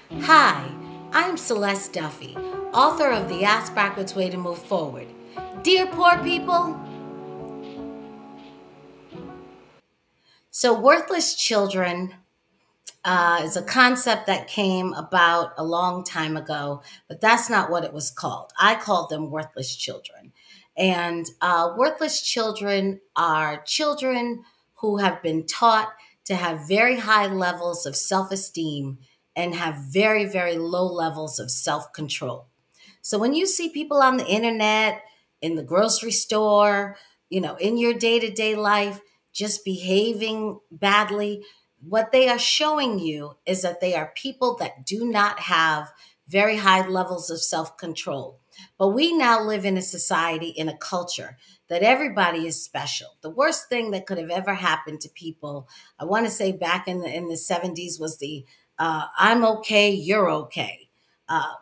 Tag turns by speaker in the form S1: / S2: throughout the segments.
S1: Hi, I'm Celeste Duffy, author of The Ass Backwards Way to Move Forward. Dear poor people, worthless children is a concept that came about a long time ago, but that's not what it was called. I called them worthless children. And worthless children are children who have been taught to have very high levels of self esteem and have very, very low levels of self control. So when you see people on the internet, in the grocery store, in your day to day life, just behaving badly, what they are showing you is that they are people that do not have very high levels of self control. But we now live in a society, in a culture that everybody is special. The worst thing that could have ever happened to people, I want to say back in the 70s, was the I'm okay, you're okay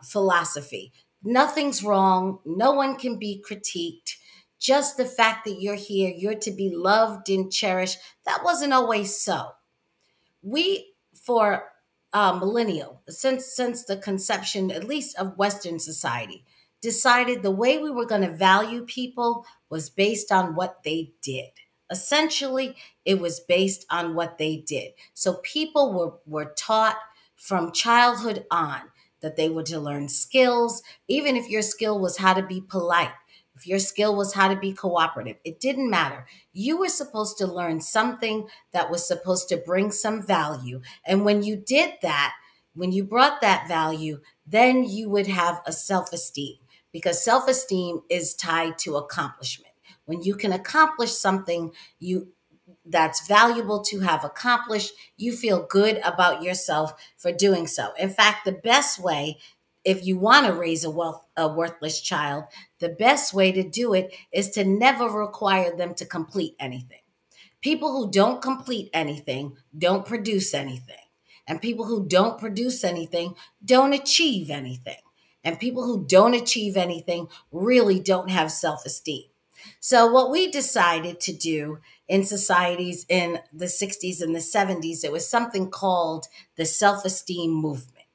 S1: philosophy. Nothing's wrong. No one can be critiqued. Just the fact that you're here, you're to be loved and cherished. That wasn't always so. We, for millennial, since the conception, at least of Western society, decided the way we were going to value people was based on what they did. Essentially, it was based on what they did. So people were taught from childhood on that they were to learn skills, even if your skill was how to be polite, if your skill was how to be cooperative, it didn't matter. You were supposed to learn something that was supposed to bring some value. And when you did that, when you brought that value, then you would have a self esteem, because self esteem is tied to accomplishment. When you can accomplish something that's valuable to have accomplished, you feel good about yourself for doing so. In fact, the best way, if you want to raise a worthless child, the best way to do it is to never require them to complete anything. People who don't complete anything don't produce anything. And people who don't produce anything don't achieve anything. And people who don't achieve anything really don't have self esteem. So, what we decided to do in societies in the 60s and the 70s, it was something called the self esteem movement.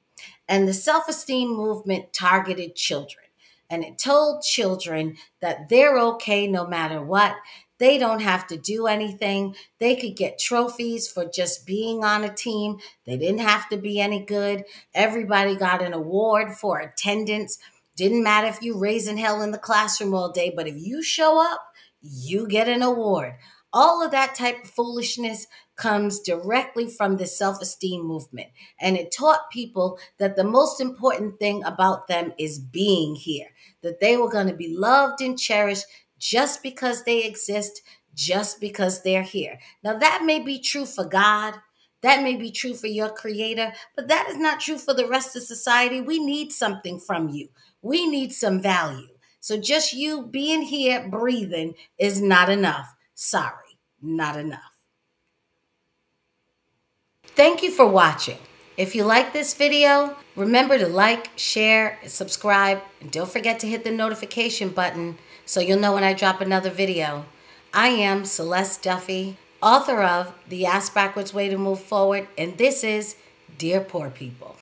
S1: And the self esteem movement targeted children. And it told children that they're okay no matter what. They don't have to do anything. They could get trophies for just being on a team. They didn't have to be any good. Everybody got an award for attendance. Didn't matter if you raising hell in the classroom all day, but if you show up, you get an award. All of that type of foolishness comes directly from the self esteem movement. And it taught people that the most important thing about them is being here, that they were going to be loved and cherished just because they exist, just because they're here. Now, that may be true for God. That may be true for your creator, but that is not true for the rest of society. We need something from you. We need some value. So just you being here, breathing, is not enough. Sorry, not enough. Thank you for watching. If you like this video, remember to like, share, and subscribe, and don't forget to hit the notification button so you'll know when I drop another video. I am Celeste Duffy, author of The Ass Backwards Way to Move Forward, and this is Dear Poor People.